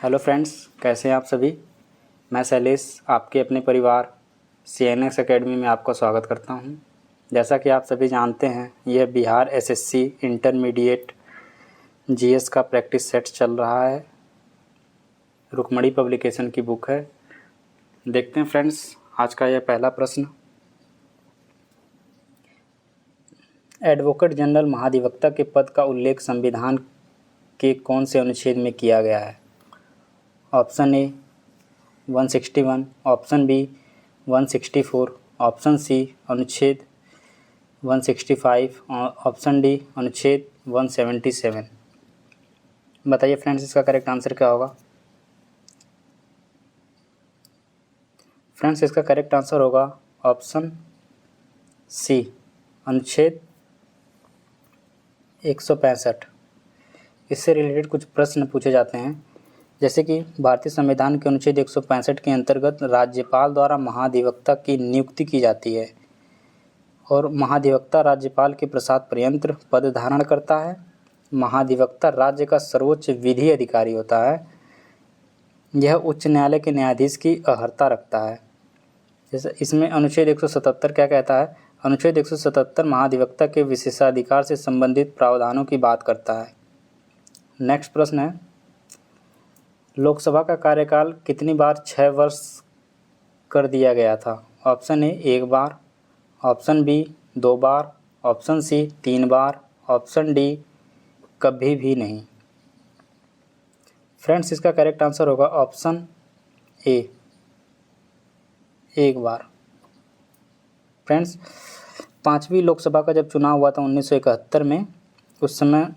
Hello friends, कैसे हैं आप सभी। मैं शैलेश आपके अपने परिवार CNX एकेडमी में आपका स्वागत करता हूं। जैसा कि आप सभी जानते हैं, यह बिहार SSC इंटरमीडिएट GS का प्रैक्टिस सेट चल रहा है। रुक्मणी पब्लिकेशन की बुक है। देखते हैं फ्रेंड्स, आज का यह पहला प्रश्न। एडवोकेट जनरल महाधिवक्ता के पद का उल्लेख संविधान के कौन से अनुच्छेद में किया गया है? Option A 161, option B 164, option C अनुच्छेद 165, ऑप्शन डी अनुच्छेद 177। बताइए फ्रेंड्स, इसका करेक्ट आंसर क्या होगा। फ्रेंड्स, इसका करेक्ट आंसर होगा ऑप्शन सी अनुच्छेद 165। इससे रिलेटेड कुछ प्रश्न पूछे जाते हैं, जैसे कि भारतीय संविधान के अनुच्छेद 165 के अंतर्गत राज्यपाल द्वारा महाधिवक्ता की नियुक्ति की जाती है और महाधिवक्ता राज्यपाल के प्रसाद पर्यंत पद धारण करता है। महाधिवक्ता राज्य का सर्वोच्च विधि अधिकारी होता है। यह उच्च न्यायालय के न्यायाधीश की अर्हता रखता है। जैसे इसमें अनुच्छेद 177 क्या कहता है? अनुच्छेद 177 महाधिवक्ता के विशेषाधिकार से संबंधित प्रावधानों की बात करता है। नेक्स्ट प्रश्न है, लोकसभा का कार्यकाल कितनी बार 6 वर्ष कर दिया गया था? ऑप्शन ए 1 बार, ऑप्शन बी 2 बार, ऑप्शन सी 3 बार, ऑप्शन डी कभी भी नहीं। फ्रेंड्स, इसका करेक्ट आंसर होगा ऑप्शन ए 1 बार। फ्रेंड्स, 5वीं लोकसभा का जब चुनाव हुआ था 1971 में, उस समय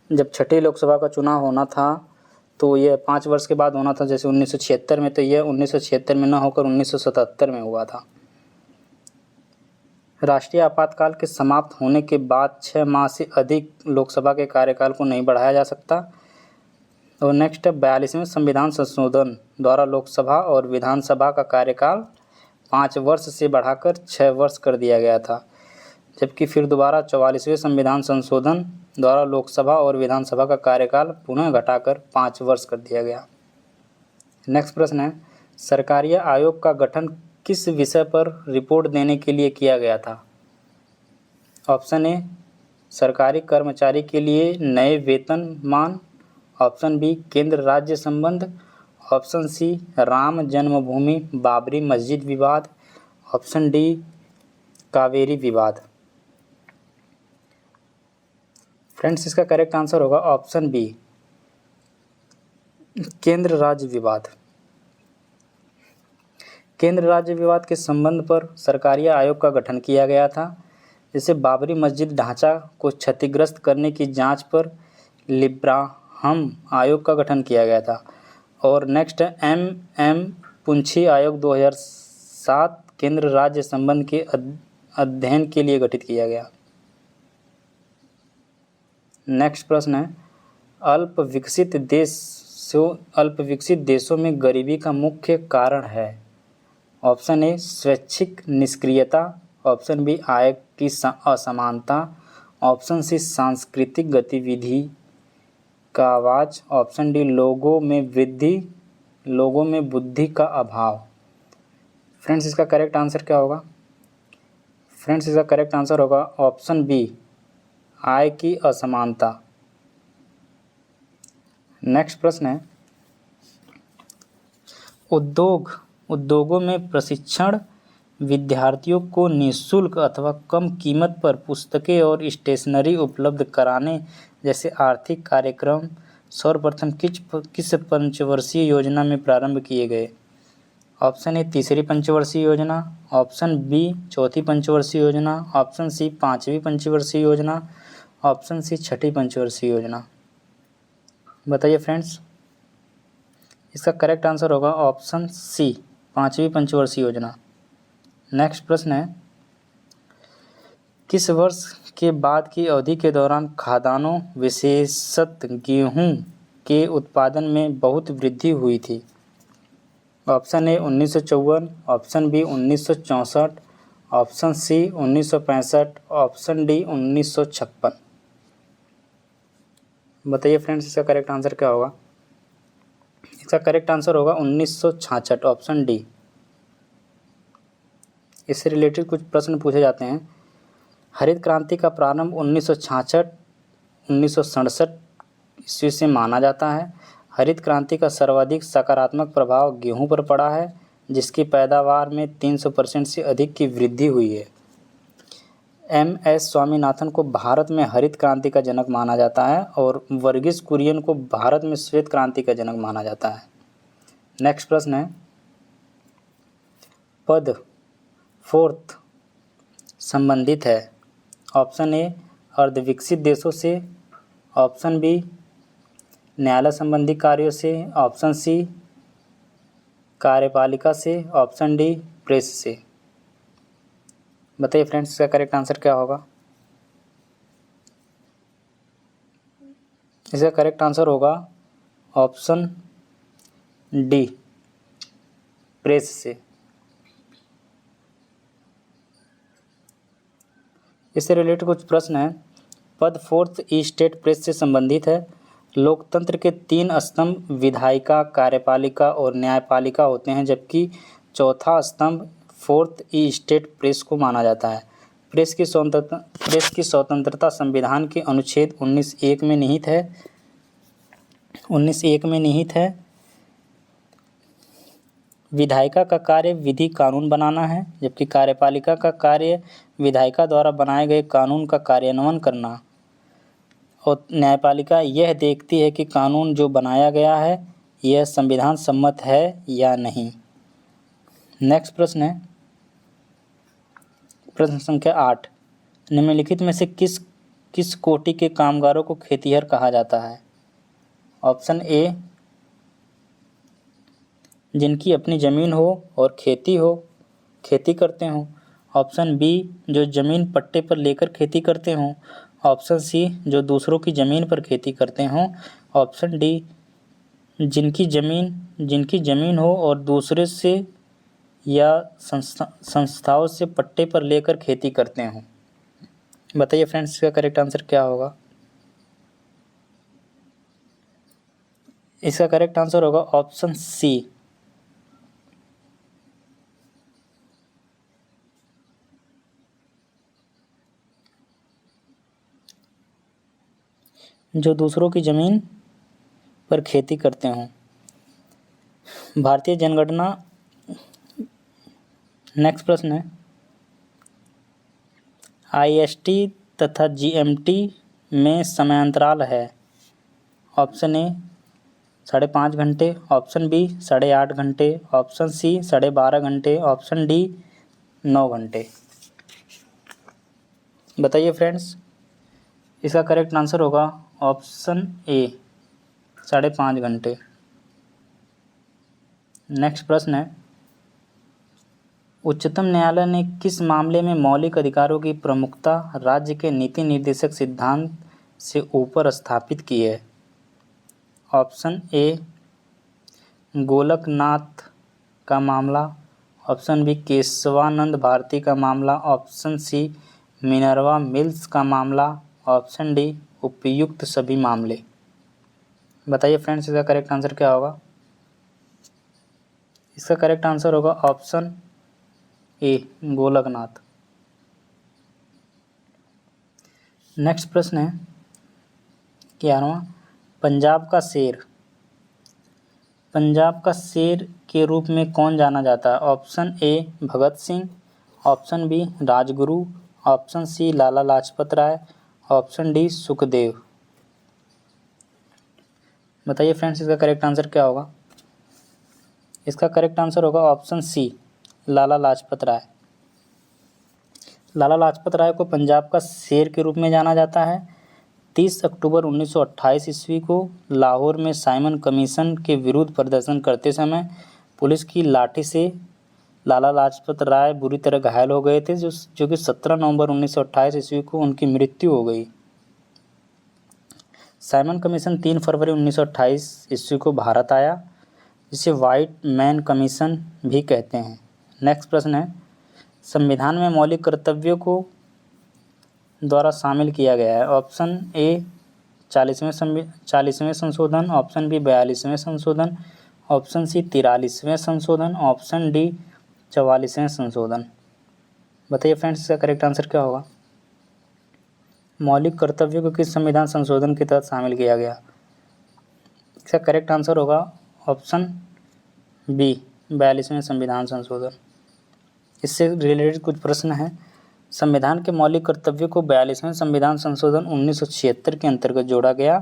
जब 6ठी लोकसभा का चुनाव होना था तो यह 5 वर्ष के बाद होना था। जैसे 1976 में, तो यह 1976 में न होकर 1977 में हुआ था। राष्ट्रीय आपातकाल के समाप्त होने के बाद 6 माह से अधिक लोकसभा के कार्यकाल को नहीं बढ़ाया जा सकता। और नेक्स्ट है, 42वें संविधान संशोधन द्वारा लोकसभा और विधानसभा का कार्यकाल 5 वर्ष से बढ़ाकर 6 वर्ष कर दिया गया था, जबकि फिर दोबारा 44वें संविधान संशोधन द्वारा लोकसभा और विधानसभा का कार्यकाल पुनः घटाकर 5 वर्ष कर दिया गया। नेक्स्ट प्रश्न है, सरकारी आयोग का गठन किस विषय पर रिपोर्ट देने के लिए किया गया था? ऑप्शन ए सरकारी कर्मचारी के लिए नए वेतनमान, ऑप्शन बी केंद्र राज्य संबंध, ऑप्शन सी राम जन्मभूमि बाबरी मस्जिद विवाद, ऑप्शन डी कावेरी विवाद। फ्रेंड्स, इसका करेक्ट आंसर होगा ऑप्शन बी केंद्र राज्य विवाद। केंद्र राज्य विवाद के संबंध पर सरकारी आयोग का गठन किया गया था। जैसे बाबरी मस्जिद ढांचा को क्षतिग्रस्त करने की जांच पर लिब्राहम आयोग का गठन किया गया था। और नेक्स्ट M पुंछी आयोग 2007 केंद्र राज्य संबंध के अध्ययन के लिए गठित किया गया। नेक्स्ट प्रश्न है, अल्प विकसित देशों में गरीबी का मुख्य कारण है? ऑप्शन ए स्वैच्छिक निष्क्रियता, ऑप्शन बी आय की असमानता, ऑप्शन सी सांस्कृतिक गतिविधि का आवाज, ऑप्शन डी लोगों में बुद्धि का अभाव। फ्रेंड्स, इसका करेक्ट आंसर क्या होगा? फ्रेंड्स, इसका करेक्ट आंसर होगा ऑप्शन बी आय की असमानता। नेक्स्ट प्रश्न है, उद्योगों में प्रशिक्षण विद्यार्थियों को निःशुल्क अथवा कम कीमत पर पुस्तकें और स्टेशनरी उपलब्ध कराने जैसे आर्थिक कार्यक्रम सर्वप्रथम किस पंचवर्षीय योजना में प्रारंभ किए गए? ऑप्शन ए तीसरी पंचवर्षीय योजना, ऑप्शन बी चौथी पंचवर्षीय योजना, ऑप्शन सी 5वीं पंचवर्षीय योजना, ऑप्शन सी 6ठी पंचवर्षीय योजना। बताइए फ्रेंड्स, इसका करेक्ट आंसर होगा ऑप्शन सी 5वीं पंचवर्षीय योजना। नेक्स्ट प्रश्न है, किस वर्ष के बाद की अवधि के दौरान खाद्यान्नों विशेषतः गेहूं के उत्पादन में बहुत वृद्धि हुई थी? Option A 1954, option B 1964, option C 1965, option D 1956। बताइए फ्रेंड्स, इसका करेक्ट आंसर क्या होगा? इसका करेक्ट आंसर होगा 1966, ऑप्शन डी। इससे रिलेटेड कुछ प्रश्न पूछे जाते हैं। हरित क्रांति का प्रारंभ 1967 ईस्वी से माना जाता है। हरित क्रांति का सर्वाधिक सकारात्मक प्रभाव गेहूं पर पड़ा है, जिसकी पैदावार में 300% से अधिक की वृद्धि हुई है। MS स्वामीनाथन को भारत में हरित क्रांति का जनक माना जाता है और वर्गीस कुरियन को भारत में श्वेत क्रांति का जनक माना जाता है। नेक्स्ट प्रश्न है, पद फोर्थ संबंधित है। ऑप्शन ए अर्धविकसित देशों से, ऑप्शन बी न्यायालय संबंधी कार्यों से, ऑप्शन सी कार्यपालिका से, ऑप्शन डी प्रेस से। बताइए फ्रेंड्स, इसका करेक्ट आंसर क्या होगा। इसका करेक्ट आंसर होगा ऑप्शन डी प्रेस से। इससे रिलेटेड कुछ प्रश्न हैं। पद फोर्थ ई स्टेट प्रेस से संबंधित है। लोकतंत्र के 3 स्तंभ विधायिका, कार्यपालिका और न्यायपालिका होते हैं, जबकि चौथा स्तंभ फोर्थ ई स्टेट प्रेस को माना जाता है। प्रेस की स्वतंत्रता संविधान के अनुच्छेद 19(1) में निहित है। 19(1) में निहित है। विधायिका का कार्य विधि कानून बनाना है, जबकि कार्यपालिका का कार्य विधायिका द्वारा बनाए गए कानून का कार्यान्वयन करना, और न्यायपालिका यह देखती है कि कानून जो बनाया गया है यह संविधान सम्मत है या नहीं। नेक्स्ट प्रश्न है, प्रश्न संख्या 8। निम्नलिखित में से किस कोटि के कामगारों को खेतिहर कहा जाता है। ऑप्शन ए जिनकी अपनी ज़मीन हो और खेती करते हों, ऑप्शन बी जो ज़मीन पट्टे पर लेकर खेती करते हों, ऑप्शन सी जो दूसरों की ज़मीन पर खेती करते हों, ऑप्शन डी जिनकी ज़मीन हो और दूसरे से या संस्थाओं से पट्टे पर लेकर खेती करते हों। बताइए फ्रेंड्स, इसका करेक्ट आंसर क्या होगा। इसका करेक्ट आंसर होगा ऑप्शन सी जो दूसरों की ज़मीन पर खेती करते हों। भारतीय जनगणना। नेक्स्ट प्रश्न है, IST तथा GMT में समयांतराल है। ऑप्शन ए 5.5 घंटे, ऑप्शन बी 8.5 घंटे, ऑप्शन सी 12.5 घंटे, ऑप्शन डी 9 घंटे। बताइए फ्रेंड्स, इसका करेक्ट आंसर होगा ऑप्शन ए 5.5 घंटे। नेक्स्ट प्रश्न है, उच्चतम न्यायालय ने किस मामले में मौलिक अधिकारों की प्रमुखता राज्य के नीति निर्देशक सिद्धांत से ऊपर स्थापित की है। ऑप्शन ए गोलकनाथ का मामला, ऑप्शन बी केशवानंद भारती का मामला, ऑप्शन सी मिनर्वा मिल्स का मामला, ऑप्शन डी उपयुक्त सभी मामले। बताइए फ्रेंड्स, इसका करेक्ट आंसर क्या होगा। इसका करेक्ट आंसर होगा ऑप्शन ए गोलकनाथ। नेक्स्ट प्रश्न है 11वां, पंजाब का शेर के रूप में कौन जाना जाता है। Option A Bhagat Singh, option B Rajguru, option C Lala Lajpat Rai, option D Sukhdev. बताइए फ्रेंड्स, इसका करेक्ट आंसर क्या होगा। इसका करेक्ट आंसर होगा ऑप्शन सी लाला लाजपत राय। लाला लाजपत राय को पंजाब का शेर के रूप में जाना जाता है। 30 अक्टूबर 1928 ईस्वी को लाहौर में साइमन कमीशन के विरुद्ध प्रदर्शन करते समय पुलिस की लाठी से लाला लाजपत राय बुरी तरह घायल हो गए थे, जो कि 17 नवंबर 1928 ईस्वी को उनकी मृत्यु हो गई। साइमन कमीशन 3 फरवरी 1928 ईस्वी को भारत आया, जिसे व्हाइट मैन कमीशन भी कहते हैं। नेक्स्ट प्रश्न है, संविधान में मौलिक कर्तव्यों को द्वारा शामिल किया गया है। ऑप्शन ए 40वें संशोधन, ऑप्शन बी 42वें संशोधन, ऑप्शन सी 43वें संशोधन, ऑप्शन डी 44वें संशोधन। बताइए फ्रेंड्स इसका करेक्ट आंसर क्या होगा। मौलिक कर्तव्यों को किस संविधान संशोधन के तहत शामिल किया गया। इसका करेक्ट आंसर होगा ऑप्शन बी 42वें संविधान संशोधन। इससे रिलेटेड कुछ प्रश्न हैं। संविधान के मौलिक कर्तव्यों को 42वें संविधान संशोधन 1976 के अंतर्गत जोड़ा गया।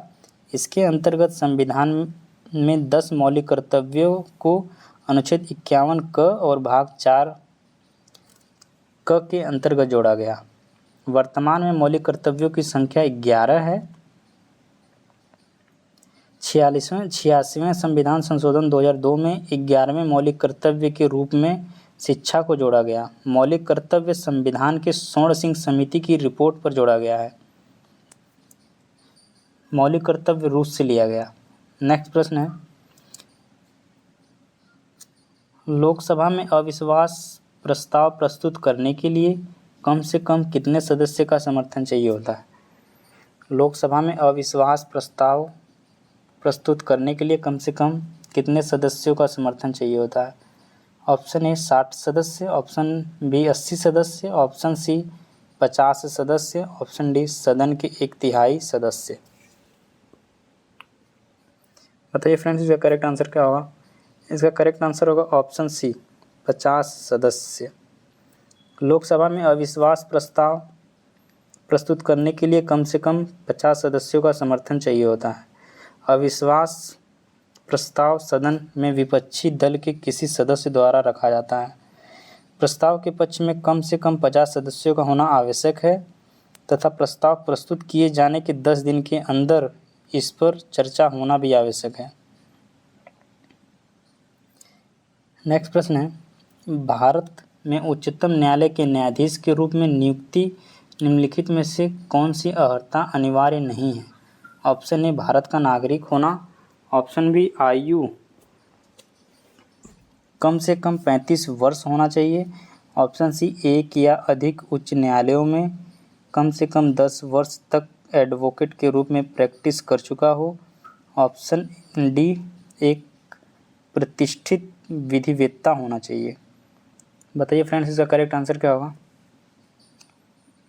इसके अंतर्गत संविधान में 10 मौलिक कर्तव्यों को अनुच्छेद 51 क और भाग 4 क के अंतर्गत जोड़ा गया। वर्तमान में मौलिक कर्तव्यों की संख्या 11 है। 86वें संविधान संशोधन 2002 में 11वें मौलिक कर्तव्य के रूप में शिक्षा को जोड़ा गया। मौलिक कर्तव्य संविधान के स्वर्ण सिंह समिति की रिपोर्ट पर जोड़ा गया है। मौलिक कर्तव्य रूस से लिया गया। नेक्स्ट प्रश्न है, लोकसभा में अविश्वास प्रस्ताव प्रस्तुत करने के लिए कम से कम कितने सदस्य का समर्थन चाहिए होता है। लोकसभा में अविश्वास प्रस्ताव प्रस्तुत करने के लिए कम से कम कितने सदस्यों का समर्थन चाहिए होता है। ऑप्शन ए 60 सदस्य, ऑप्शन बी 80 सदस्य, ऑप्शन सी 50 सदस्य, ऑप्शन डी सदन के 1/3 सदस्य। बताइए फ्रेंड्स इसका करेक्ट आंसर क्या होगा। इसका करेक्ट आंसर होगा ऑप्शन सी 50 सदस्य। लोकसभा में अविश्वास प्रस्ताव प्रस्तुत करने के लिए कम से कम 50 सदस्यों का समर्थन चाहिए होता है। अविश्वास प्रस्ताव सदन में विपक्षी दल के किसी सदस्य द्वारा रखा जाता है। प्रस्ताव के पक्ष में कम से कम 50 सदस्यों का होना आवश्यक है तथा प्रस्ताव प्रस्तुत किए जाने के 10 दिन के अंदर इस पर चर्चा होना भी आवश्यक है। नेक्स्ट प्रश्न है, भारत में उच्चतम न्यायालय के न्यायाधीश के रूप में नियुक्ति निम्नलिखित में से कौन सी अर्हता अनिवार्य नहीं है। ऑप्शन ए भारत का नागरिक होना, ऑप्शन बी आयु कम से कम 35 वर्ष होना चाहिए, ऑप्शन सी एक या अधिक उच्च न्यायालयों में कम से कम 10 वर्ष तक एडवोकेट के रूप में प्रैक्टिस कर चुका हो, ऑप्शन डी एक प्रतिष्ठित विधिवेत्ता होना चाहिए। बताइए फ्रेंड्स इसका करेक्ट आंसर क्या होगा।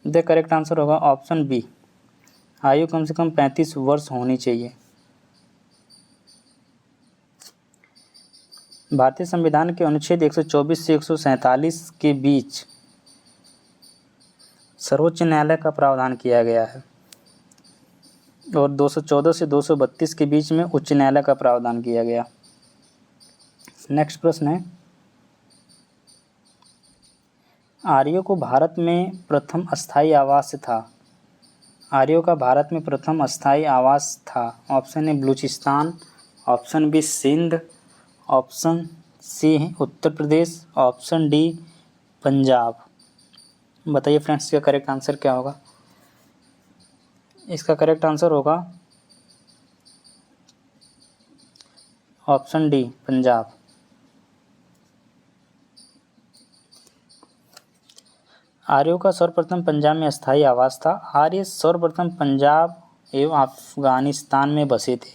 द करेक्ट आंसर होगा ऑप्शन बी, आयु कम से कम 35 वर्ष होनी चाहिए। भारतीय संविधान के अनुच्छेद 124 से 147 के बीच सर्वोच्च न्यायालय का प्रावधान किया गया है और 214 से 232 के बीच में उच्च न्यायालय का प्रावधान किया गया। नेक्स्ट प्रश्न है, आर्यों को भारत में प्रथम अस्थायी आवास था। आर्यों का भारत में प्रथम अस्थायी आवास था। Option A Balochistan, option B Sindh, option C Uttar Pradesh, option D Punjab. बताइए फ्रेंड्स इसका करेक्ट आंसर क्या होगा। इसका करेक्ट आंसर होगा ऑप्शन डी पंजाब। आर्यों का सर्वप्रथम पंजाब में अस्थायी आवास था। आर्य सर्वप्रथम पंजाब एवं अफगानिस्तान में बसे थे।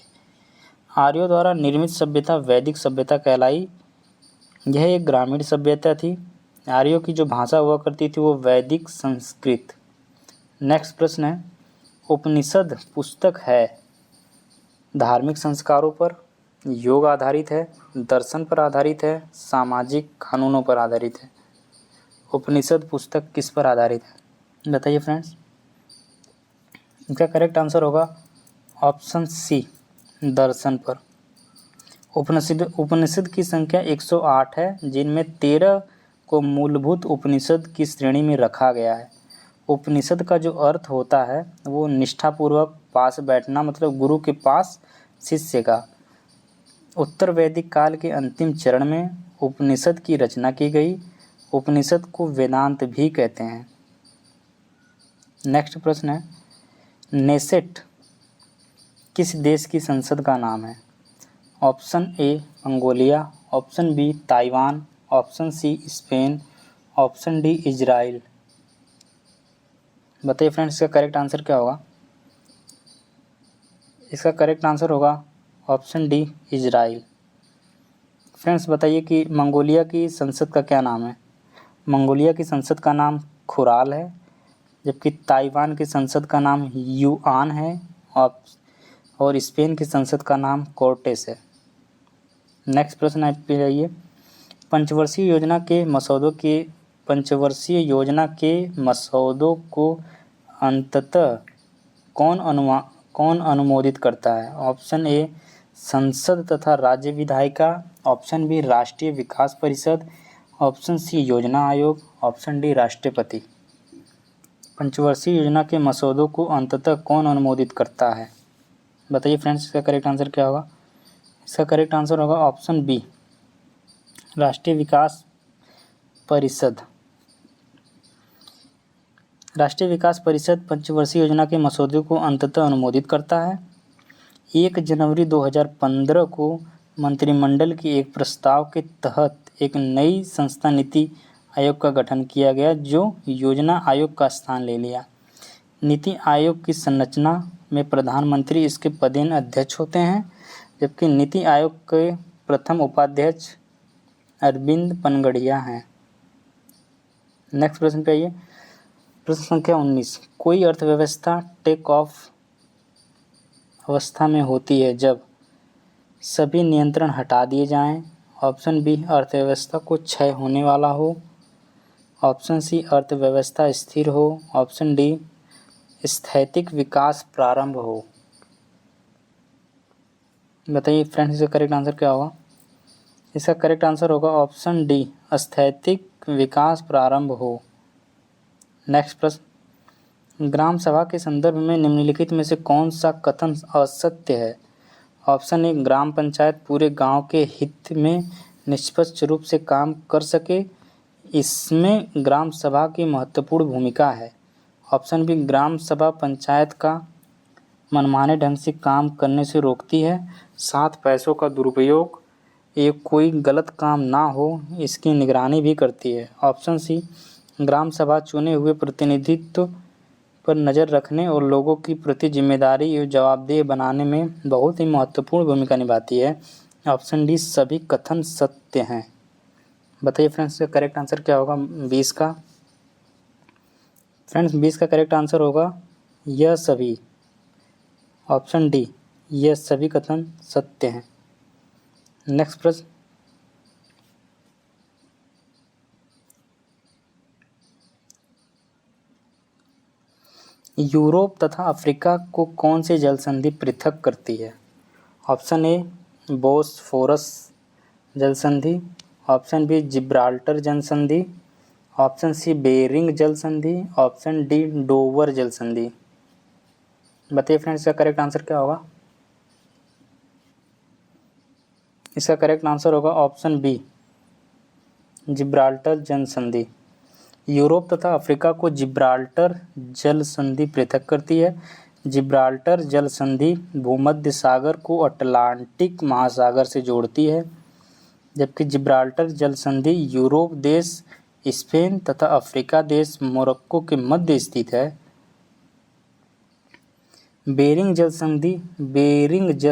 आर्यों द्वारा निर्मित सभ्यता वैदिक सभ्यता कहलाई। यह एक ग्रामीण सभ्यता थी। आर्यों की जो भाषा हुआ करती थी वो वैदिक संस्कृत। नेक्स्ट प्रश्न है, उपनिषद पुस्तक है धार्मिक संस्कारों पर, योग आधारित है, दर्शन पर आधारित है, सामाजिक कानूनों पर आधारित है। उपनिषद पुस्तक किस पर आधारित है बताइए फ्रेंड्स। इसका करेक्ट आंसर होगा ऑप्शन सी दर्शन पर। उपनिषद की संख्या 108 है, जिनमें 13 को मूलभूत उपनिषद की श्रेणी में रखा गया है। उपनिषद का जो अर्थ होता है वो निष्ठापूर्वक पास बैठना, मतलब गुरु के पास शिष्य का। उत्तर वैदिक काल के अंतिम चरण में उपनिषद की रचना की गई। उपनिषद को वेदांत भी कहते हैं। नेक्स्ट प्रश्न है, नेसेट किस देश की संसद का नाम है। Option A Mongolia, option B Taiwan, option C Spain, option D Israel. बताइए फ्रेंड्स इसका करेक्ट आंसर क्या होगा। इसका करेक्ट आंसर होगा ऑप्शन डी इजराइल। फ्रेंड्स बताइए कि मंगोलिया की संसद का क्या नाम है। मंगोलिया की संसद का नाम खुराल है, जबकि ताइवान की संसद का नाम युआन है और स्पेन की संसद का नाम कोर्टेस है। नेक्स्ट प्रश्न आप पे जाइए। पंचवर्षीय योजना के मसौदों को अंततः कौन अनुमोदित करता है। ऑप्शन ए संसद तथा राज्य विधायिका, ऑप्शन बी राष्ट्रीय विकास परिषद, ऑप्शन सी योजना आयोग, ऑप्शन डी राष्ट्रपति। पंचवर्षीय योजना के मसौदों को अंततः कौन अनुमोदित करता है। बताइए फ्रेंड्स, इसका करेक्ट आंसर क्या होगा। इसका करेक्ट आंसर होगा ऑप्शन बी राष्ट्रीय विकास परिषद। राष्ट्रीय विकास परिषद पंचवर्षीय योजना के मसौदे को अंततः अनुमोदित करता है। 1 जनवरी 2015 को मंत्रिमंडल के एक प्रस्ताव के तहत एक नई संस्था नीति आयोग का गठन किया गया, जो योजना आयोग का स्थान ले लिया। नीति आयोग की संरचना में प्रधानमंत्री इसके पदेन अध्यक्ष होते हैं, जबकि नीति आयोग के प्रथम उपाध्यक्ष अरविंद पनगड़िया हैं। नेक्स्ट प्रश्न पे आइए। प्रश्न संख्या 19। कोई अर्थव्यवस्था टेक ऑफ अवस्था में होती है जब सभी नियंत्रण हटा दिए जाएं। ऑप्शन बी अर्थव्यवस्था को क्षय होने वाला हो, ऑप्शन सी अर्थव्यवस्था स्थिर हो, ऑप्शन डी स्थैतिक विकास प्रारंभ हो। बताइए फ्रेंड्स, इसका करेक्ट आंसर क्या होगा। इसका करेक्ट आंसर होगा ऑप्शन डी स्थैतिक विकास प्रारंभ हो। नेक्स्ट प्रश्न। ग्राम सभा के संदर्भ में निम्नलिखित में से कौन सा कथन असत्य है। ऑप्शन ए ग्राम पंचायत पूरे गांव के हित में निष्पक्ष रूप से काम कर सके, इसमें ग्राम सभा की महत्वपूर्ण भूमिका है। ऑप्शन बी ग्राम सभा पंचायत का मनमाने ढंग से काम करने से रोकती है, साथ पैसों का दुरुपयोग या कोई गलत काम ना हो इसकी निगरानी भी करती है। ऑप्शन सी ग्राम सभा चुने हुए प्रतिनिधित्व पर नज़र रखने और लोगों की प्रति जिम्मेदारी और जवाबदेह बनाने में बहुत ही महत्वपूर्ण भूमिका निभाती है। ऑप्शन डी सभी कथन सत्य हैं। बताइए फ्रेंड्स, का करेक्ट आंसर क्या होगा 20 का। फ्रेंड्स 20 का करेक्ट आंसर होगा यह सभी, ऑप्शन डी यह सभी कथन सत्य हैं। नेक्स्ट प्रश्न। यूरोप तथा अफ्रीका को कौन सी जल संधि पृथक करती है। ऑप्शन ए बोस्फोरस जल संधि, ऑप्शन बी जिब्राल्टर जल संधि, ऑप्शन सी बेरिंग जल संधि, ऑप्शन डी डोवर जल संधि। बताइए फ्रेंड्स, इसका करेक्ट आंसर क्या होगा। इसका करेक्ट आंसर होगा ऑप्शन बी जिब्राल्टर जल संधि। यूरोप तथा अफ्रीका को जिब्राल्टर जल संधि पृथक करती है। जिब्राल्टर जल संधि भूमध्य सागर को अटलांटिक महासागर से जोड़ती है, जबकि जिब्राल्टर जल संधि यूरोप देश स्पेन तथा अफ्रीका देश मोरक्को के मध्य स्थित है। बेरिंग जल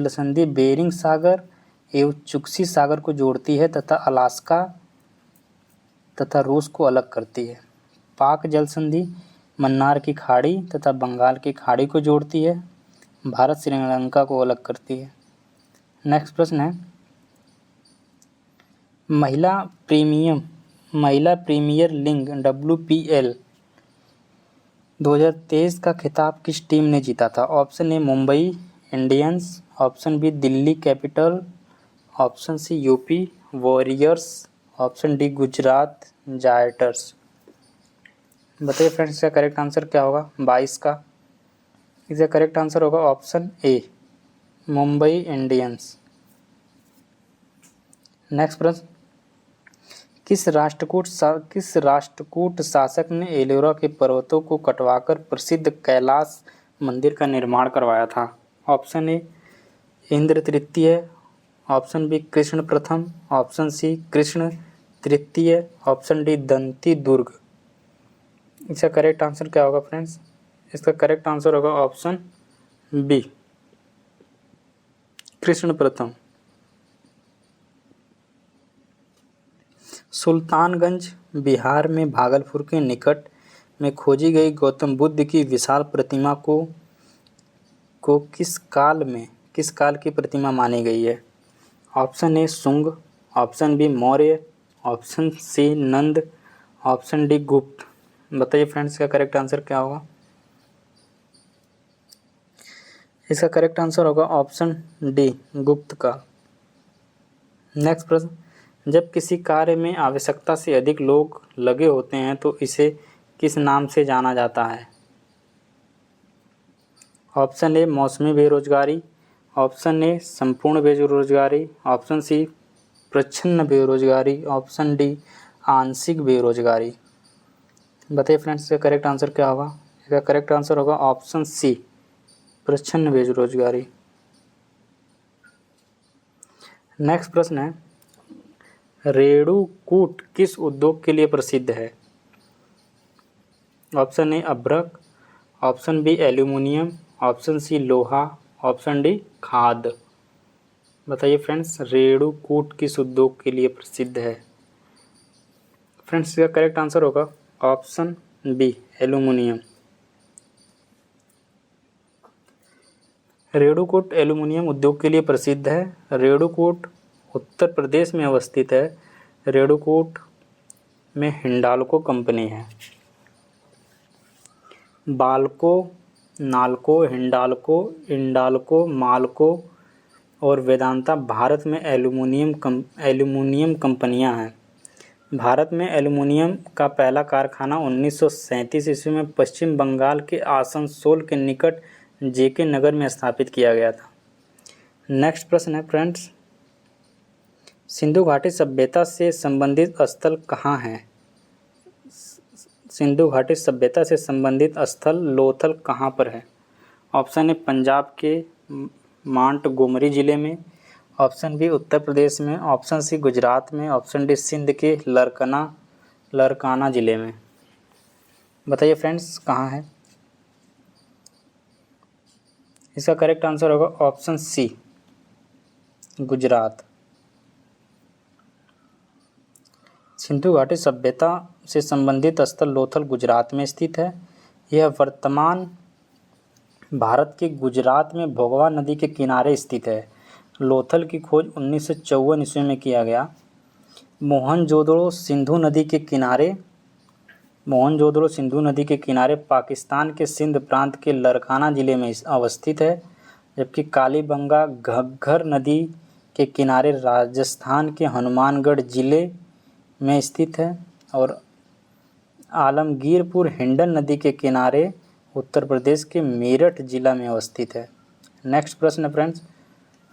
संधि बेरिंग सागर एवं चुक्सी सागर को जोड़ती है तथा अलास्का तथा रूस को अलग करती है। पाक जल संधि मन्नार की खाड़ी तथा बंगाल की खाड़ी को जोड़ती है, भारत श्रीलंका को अलग करती है। नेक्स्ट प्रश्न है, महिला प्रीमियर लीग WPL 2023 का खिताब किस टीम ने जीता था। Option A Mumbai Indians, option B Delhi Capital, option C UP Warriors, option D Gujarat Giants. बताइए फ्रेंड्स, इसका करेक्ट आंसर क्या होगा 22 का। इसका करेक्ट आंसर होगा option A Mumbai Indians. Next प्रश्न। किस राष्ट्रकूट शासक ने एलोरा के पर्वतों को कटवाकर प्रसिद्ध कैलाश मंदिर का निर्माण करवाया था। ऑप्शन ए इंद्र तृतीय, ऑप्शन बी कृष्ण प्रथम, ऑप्शन सी कृष्ण तृतीय, ऑप्शन डी दंती दुर्ग। इसका करेक्ट आंसर क्या होगा फ्रेंड्स। इसका करेक्ट आंसर होगा ऑप्शन बी कृष्ण प्रथम। सुल्तानगंज बिहार में भागलपुर के निकट में खोजी गई गौतम बुद्ध की विशाल प्रतिमा को किस काल की प्रतिमा मानी गई है? Option A Shunga, option B Maurya, option C Nanda, option D Gupta. बताइए फ्रेंड्स, इसका करेक्ट आंसर क्या होगा? इसका करेक्ट आंसर होगा ऑप्शन डी गुप्त काल। नेक्स्ट प्रश्न, जब किसी कार्य में आवश्यकता से अधिक लोग लगे होते हैं तो इसे किस नाम से जाना जाता है? ऑप्शन ए मौसमी बेरोजगारी, ऑप्शन ए संपूर्ण बेरोजगारी, ऑप्शन सी प्रच्छन्न बेरोजगारी, ऑप्शन डी आंशिक बेरोजगारी। बताइए फ्रेंड्स, इसका करेक्ट आंसर क्या होगा? इसका करेक्ट आंसर होगा ऑप्शन सी प्रच्छन्न बेरोजगारी। नेक्स्ट प्रश्न है, रेणुकूट किस उद्योग के लिए प्रसिद्ध है? ऑप्शन ए अभ्रक, option B aluminium, option C लोहा, ऑप्शन डी खाद। बताइए फ्रेंड्स, रेणुकूट किस उद्योग के लिए प्रसिद्ध है? फ्रेंड्स, इसका करेक्ट आंसर होगा option B aluminium. Renukoot aluminium उद्योग के लिए प्रसिद्ध है। रेणुकूट उत्तर प्रदेश में अवस्थित है। रेणुकूट में हिंडाल्को कंपनी है। बाल्को, नाल्को, हिंडाल्को, इंडाल्को, माल्को और वेदांता भारत में एल्यूमिनियम कंपनियां हैं। भारत में एल्यूमिनियम का पहला कारखाना 1937 ईस्वी में पश्चिम बंगाल के आसनसोल के निकट जेके नगर में स्थापित किया गया था। नेक्स्ट प्रश्न है फ्रेंड्स, सिंधु घाटी सभ्यता से संबंधित स्थल कहाँ है? सिंधु घाटी सभ्यता से संबंधित स्थल लोथल कहाँ पर है? ऑप्शन ए पंजाब के मांटगोमरी जिले में, ऑप्शन बी उत्तर प्रदेश में, ऑप्शन सी गुजरात में, ऑप्शन डी सिंध के लरकाना जिले में। बताइए फ्रेंड्स, कहाँ है? इसका करेक्ट आंसर होगा ऑप्शन सी गुजरात। सिंधु घाटी सभ्यता से संबंधित स्थल लोथल गुजरात में स्थित है। यह वर्तमान भारत के गुजरात में भोगवा नदी के किनारे स्थित है। लोथल की खोज 1954 ईस्वी में किया गया। मोहनजोदड़ो सिंधु नदी के किनारे पाकिस्तान के सिंध प्रांत के लरकाना जिले में अवस्थित है, जबकि कालीबंगा घग्गर नदी के किनारे राजस्थान के हनुमानगढ़ जिले में स्थित है और आलमगीरपुर हिंडन नदी के किनारे उत्तर प्रदेश के मेरठ जिला में अवस्थित है। नेक्स्ट प्रश्न है फ्रेंड्स,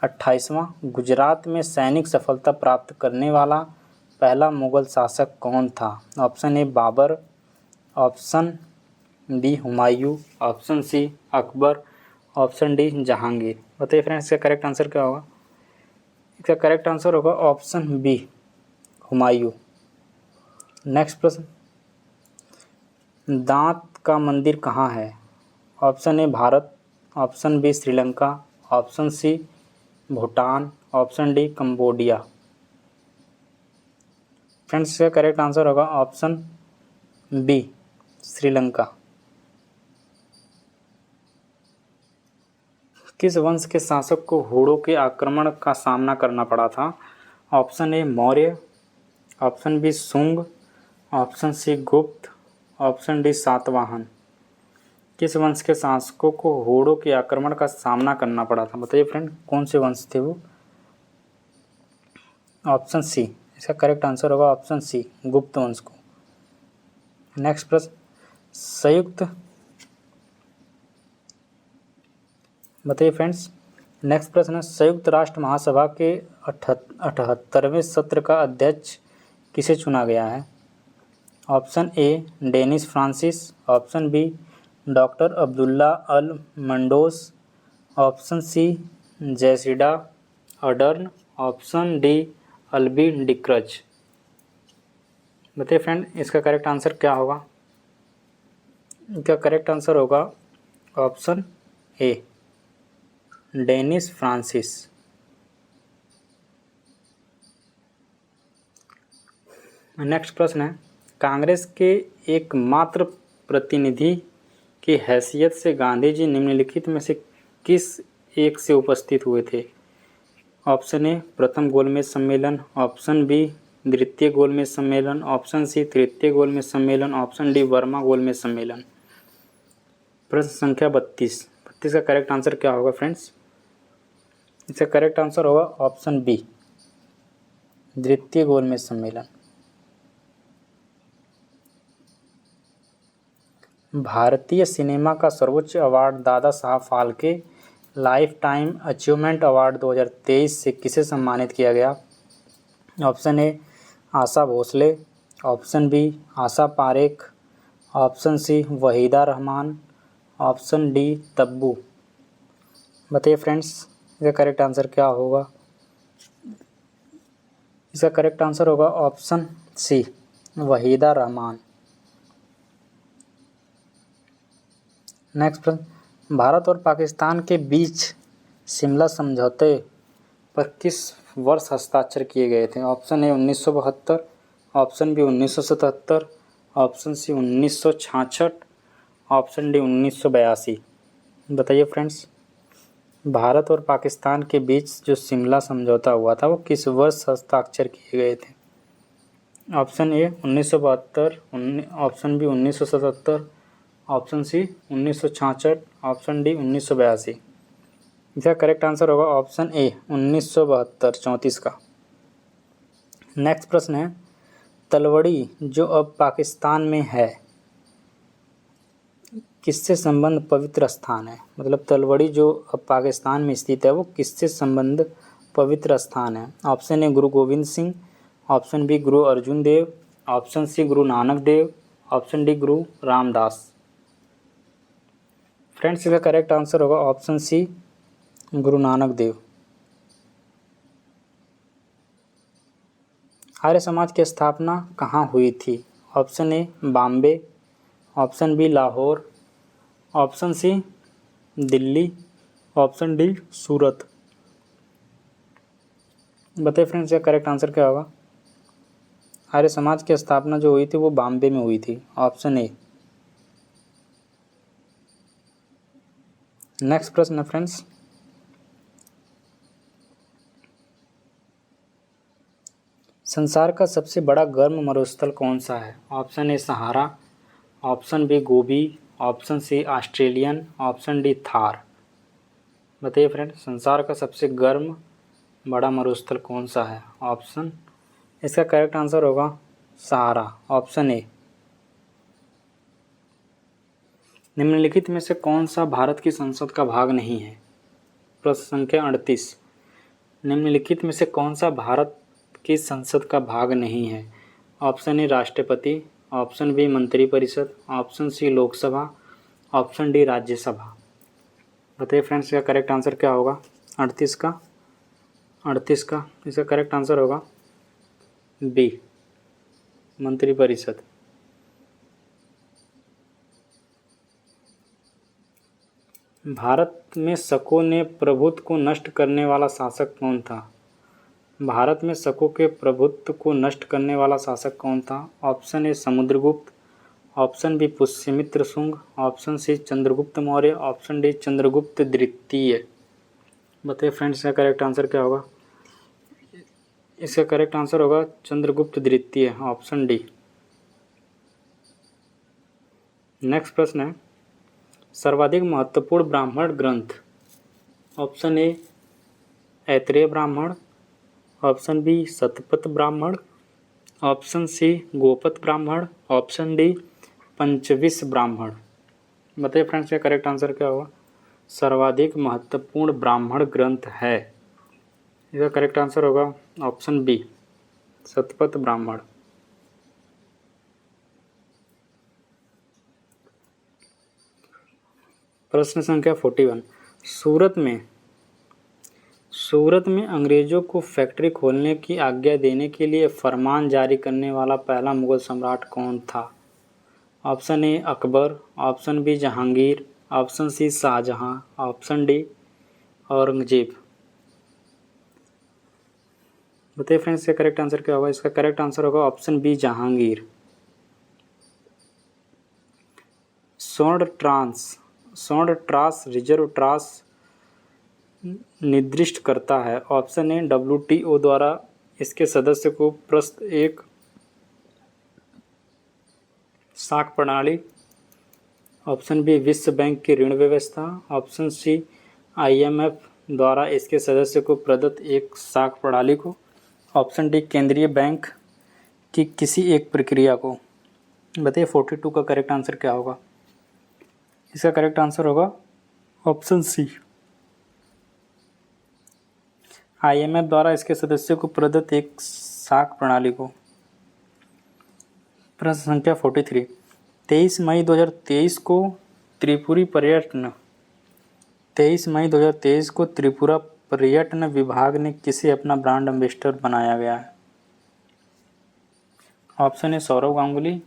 28वां, गुजरात में सैनिक सफलता प्राप्त करने वाला पहला मुगल शासक कौन था? Option A Babur, option B Humayun, option C Akbar, option D Jahangir. बताइए फ्रेंड्स, इसका करेक्ट आंसर क्या होगा? इसका करेक्ट आंसर होगा ऑप्शन बी हुमायूं। नेक्स्ट प्रश्न, दांत का मंदिर कहाँ है? Option A Bharat, option B Sri Lanka, option C Bhutan, option D Cambodia. Friends, इसका करेक्ट आंसर होगा ऑप्शन बी श्रीलंका। किस वंश के शासक को हूणों के आक्रमण का सामना करना पड़ा था? Option A Maurya, option B Shunga, option C Gupta, option D Satavahana. किस वंश के शासकों को हूणों के आक्रमण का सामना करना पड़ा था? बताइए फ्रेंड, कौन से वंश थे वो? ऑप्शन सी, इसका करेक्ट आंसर होगा ऑप्शन सी गुप्त वंश को। नेक्स्ट प्रश्न, बताइए फ्रेंड्स, नेक्स्ट प्रश्न है, संयुक्त राष्ट्र महासभा के 78वें सत्र का अध्यक्ष किसे चुना गया है? Option A Dennis Francis, option B doctor Abdulla Al Mandous, option C Jacinda Ardern, option D अल्बी डिक्रच। बताइए फ्रेंड, इसका करेक्ट आंसर क्या होगा? इसका करेक्ट आंसर होगा option A Dennis Francis. Next प्रश्न है, कांग्रेस के एकमात्र प्रतिनिधि की हैसियत से गांधी जी निम्नलिखित में से किस एक से उपस्थित हुए थे? ऑप्शन ए प्रथम गोलमेज सम्मेलन, ऑप्शन बी द्वितीय गोलमेज सम्मेलन, ऑप्शन सी तृतीय गोलमेज सम्मेलन, ऑप्शन डी वर्मा गोलमेज सम्मेलन। प्रश्न संख्या 32। 32 का करेक्ट आंसर क्या होगा फ्रेंड्स? इसका करेक्ट आंसर होगा ऑप्शन बी द्वितीय गोलमेज सम्मेलन। भारतीय सिनेमा का सर्वोच्च award Dada Saheb Phalke lifetime achievement award 2023 से किसे सम्मानित किया गया? Option A Asha Bhosle, option B Asha Parekh, option C Waheeda Rehman, option D Tabu. बताइए फ्रेंड्स, इसका करेक्ट आंसर क्या होगा? इसका करेक्ट आंसर होगा option C Waheeda Rehman. Next प्रश्न, भारत और पाकिस्तान के बीच शिमला समझौते पर किस वर्ष हस्ताक्षर किए गए थे? Option A 1972, option B 1977, option C 1966, option D 1982। बताइए फ्रेंड्स, भारत और पाकिस्तान के बीच जो शिमला समझौता हुआ था वो किस वर्ष हस्ताक्षर किए गए थे? Option A 1972, option B 1977, option C 1966, option D 1982। इसका करेक्ट आंसर होगा ऑप्शन ए 1972, 34 का। नेक्स्ट प्रश्न है, तलवड़ी जो अब पाकिस्तान में है किससे संबंध पवित्र स्थान है? मतलब तलवड़ी जो अब पाकिस्तान में स्थित है वो किससे संबंध पवित्र स्थान है? ऑप्शन ए गुरु गोविंद सिंह, ऑप्शन बी गुरु अर्जुन देव, option C Guru Nanak Dev, option D गुरु रामदास। फ्रेंड्स, इसका करेक्ट आंसर होगा ऑप्शन सी गुरु नानक देव। आर्य समाज की स्थापना कहाँ हुई थी? Option A Bombay, option B Lahore, option C Delhi, option D Surat. बताइए फ्रेंड्स, इसका करेक्ट आंसर क्या होगा? आर्य समाज की स्थापना जो हुई थी वो बॉम्बे में हुई थी, ऑप्शन ए। नेक्स्ट प्रश्न है फ्रेंड्स, संसार का सबसे बड़ा गर्म मरुस्थल कौन सा है? Option A Sahara, option B Gobi, option C Australian, option D Thar. बताइए फ्रेंड्स, संसार का सबसे गर्म बड़ा मरुस्थल कौन सा है? ऑप्शन, इसका करेक्ट आंसर होगा सहारा, ऑप्शन ए। निम्नलिखित में से कौन सा भारत की संसद का भाग नहीं है? प्रश्न संख्या 38। निम्नलिखित में से कौन सा भारत की संसद का भाग नहीं है? ऑप्शन ए राष्ट्रपति, ऑप्शन बी मंत्रिपरिषद, option C Lok Sabha, option D Rajya Sabha. बताइए फ्रेंड्स, इसका करेक्ट आंसर क्या होगा? 38 का इसका करेक्ट आंसर होगा बी मंत्रिपरिषद। भारत में शकों ने प्रभुत्व को नष्ट करने वाला शासक कौन था? भारत में शकों के प्रभुत्व को नष्ट करने वाला शासक कौन था? Option A Samudragupta, option B Pushyamitra Shunga, option C Chandragupta Maurya, option D Chandragupta द्वितीय। बताइए फ्रेंड्स, इसका करेक्ट आंसर क्या होगा? इसका करेक्ट आंसर होगा चंद्रगुप्त द्वितीय, ऑप्शन डी। नेक्स्ट प्रश्न है, सर्वाधिक महत्वपूर्ण ब्राह्मण ग्रंथ। ऑप्शन ए ऐत्रेय ब्राह्मण, option B Shatapatha Brahmana, option C Gopatha ब्राह्मण, ऑप्शन डी पंचविश ब्राह्मण। बताइए फ्रेंड्स, का करेक्ट आंसर क्या होगा? सर्वाधिक महत्वपूर्ण ब्राह्मण ग्रंथ है, इसका करेक्ट आंसर होगा ऑप्शन बी शतपथ ब्राह्मण। प्रश्न संख्या 41। सूरत में अंग्रेजों को फैक्ट्री खोलने की आज्ञा देने के लिए फरमान जारी करने वाला पहला मुगल सम्राट कौन था? Option A Akbar, option B Jahangir, option C Shah Jahan, option D Aurangzeb. बताइए फ्रेंड्स इसका करेक्ट आंसर क्या होगा। इसका करेक्ट आंसर होगा ऑप्शन बी जहांगीर। स्वर्ण ट्रास रिजर्व ट्रास निर्दिष्ट करता है। ऑप्शन ए WTO द्वारा इसके सदस्य को प्रस्त एक साख प्रणाली। ऑप्शन बी विश्व बैंक की ऋण व्यवस्था। ऑप्शन सी IMF द्वारा इसके सदस्य को प्रदत्त एक साख प्रणाली को। ऑप्शन डी केंद्रीय बैंक की किसी एक प्रक्रिया को। बताइए 42 का करेक्ट आंसर क्या होगा। इसका करेक्ट आंसर होगा ऑप्शन सी IMF द्वारा इसके सदस्यों को प्रदत्त एक साख प्रणाली को। प्रश्न संख्या 43 23 मई 2023 को त्रिपुरा पर्यटन विभाग ने किसे अपना ब्रांड एम्बेसडर बनाया गया है। Option A Sourav Ganguly.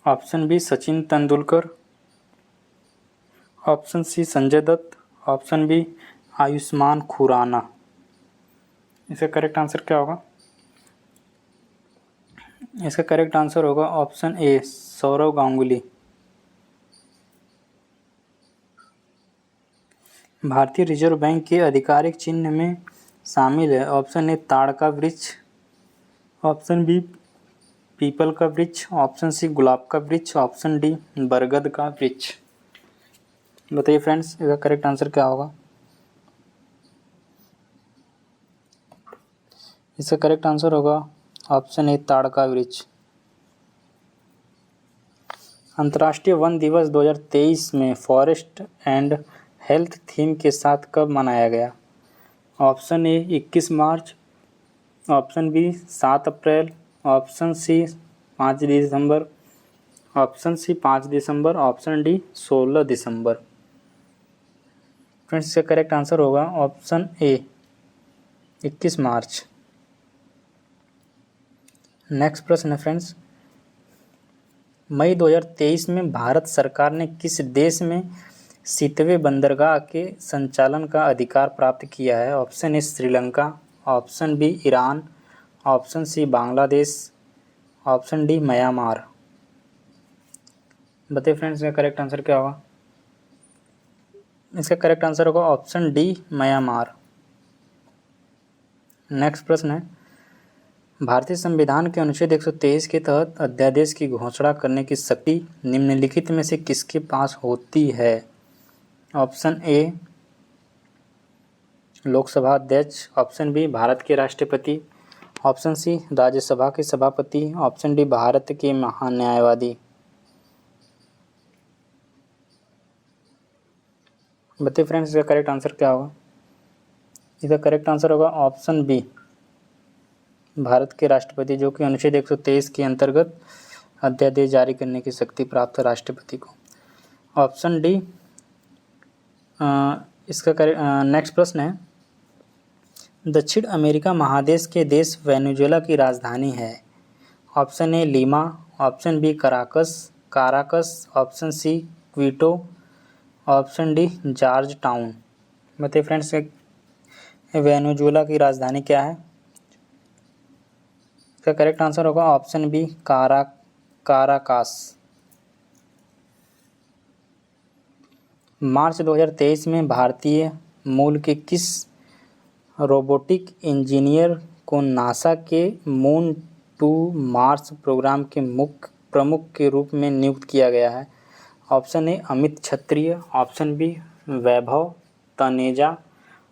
Option B Sachin Tendulkar. Option C Sanjay Dutt. Option B Ayushmann Khurrana. इसका करेक्ट आंसर क्या होगा। इसका करेक्ट आंसर होगा ऑप्शन ए सौरव गांगुली। भारतीय रिजर्व बैंक के आधिकारिक चिन्ह में शामिल है। ऑप्शन ए ताड़ का वृक्ष। ऑप्शन बी पीपल का वृक्ष। ऑप्शन सी गुलाब का वृक्ष। ऑप्शन डी बरगद का वृक्ष। बताइए फ्रेंड्स इसका करेक्ट आंसर क्या होगा। इसका करेक्ट आंसर होगा ऑप्शन ए ताड़ का वृक्ष। अंतर्राष्ट्रीय वन दिवस 2023 में फॉरेस्ट एंड हेल्थ थीम के साथ कब मनाया गया। ऑप्शन ए 21 मार्च। ऑप्शन बी 7 अप्रैल। ऑप्शन सी 5 दिसंबर। ऑप्शन सी 5 दिसंबर। ऑप्शन डी 16 दिसंबर। फ्रेंड्स इसका करेक्ट आंसर होगा ऑप्शन ए 21 मार्च। नेक्स्ट प्रश्न है फ्रेंड्स मई 2023 में भारत सरकार ने किस देश में सीतवे बंदरगाह के संचालन का अधिकार प्राप्त किया है। Option A Sri Lanka. Option B Iran. Option C Bangladesh. Option D Myanmar. बताइए फ्रेंड्स इसका करेक्ट आंसर क्या होगा। इसका करेक्ट आंसर होगा ऑप्शन डी म्यांमार। नेक्स्ट प्रश्न है भारतीय संविधान के अनुच्छेद 123 के तहत अध्यादेश की घोषणा करने की शक्ति निम्नलिखित में से किसके पास होती है। ऑप्शन ए लोकसभा अध्यक्ष। ऑप्शन बी भारत के राष्ट्रपति। ऑप्शन सी राज्यसभा के सभापति। ऑप्शन डी भारत के महान्यायवादी। बताइए फ्रेंड्स इसका करेक्ट आंसर क्या होगा। इसका करेक्ट आंसर होगा ऑप्शन बी भारत के राष्ट्रपति, जो कि अनुच्छेद 123 के अंतर्गत अध्यादेश जारी करने की शक्ति प्राप्त राष्ट्रपति को। ऑप्शन डी इसका नेक्स्ट प्रश्न है दक्षिण अमेरिका महादेश के देश वेनेजुएला की राजधानी है। Option A Lima. Option B Caracas. Option C Quito. Option D Georgetown. बताइए फ्रेंड्स वेनेजुएला की राजधानी क्या है। इसका करेक्ट आंसर होगा ऑप्शन बी काराकास। मार्च 2023 में भारतीय मूल के किस रोबोटिक इंजीनियर को नासा के मून टू मार्स प्रोग्राम के मुख्य प्रमुख के रूप में नियुक्त किया गया है। Option A Amit Kshatriya. Option B Vaibhav Taneja.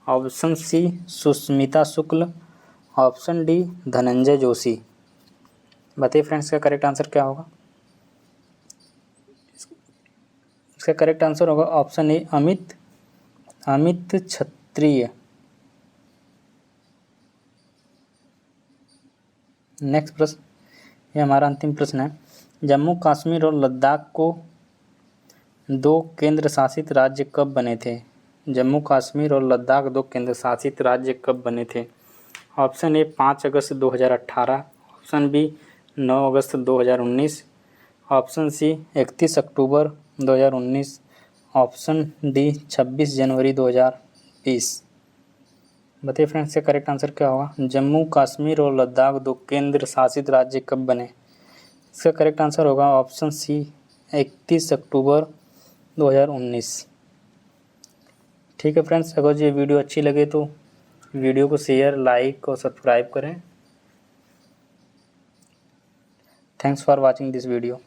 Option C Sushmita Shukla. Option D Dhananjay Joshi. बताइए फ्रेंड्स का करेक्ट आंसर क्या होगा। इसका करेक्ट आंसर होगा option A Amit Kshatriya. Next प्रश्न, ये हमारा अंतिम प्रश्न है। जम्मू कश्मीर और लद्दाख को 2 केंद्र शासित राज्य कब बने थे। जम्मू कश्मीर और लद्दाख 2 केंद्र शासित राज्य कब बने थे। ऑप्शन ए 5 अगस्त 2018। ऑप्शन बी 9 अगस्त 2019। ऑप्शन सी 31 अक्टूबर 2019। ऑप्शन डी 26 जनवरी 2020। बताइए फ्रेंड्स, इसका करेक्ट आंसर क्या होगा। जम्मू कश्मीर और लद्दाख 2 केंद्र शासित राज्य कब बने। इसका करेक्ट आंसर होगा ऑप्शन सी 31 अक्टूबर 2019। ठीक है फ्रेंड्स, अगर ये वीडियो अच्छी लगे तो वीडियो को शेयर, लाइक और सब्सक्राइब करें। Thanks for watching this video.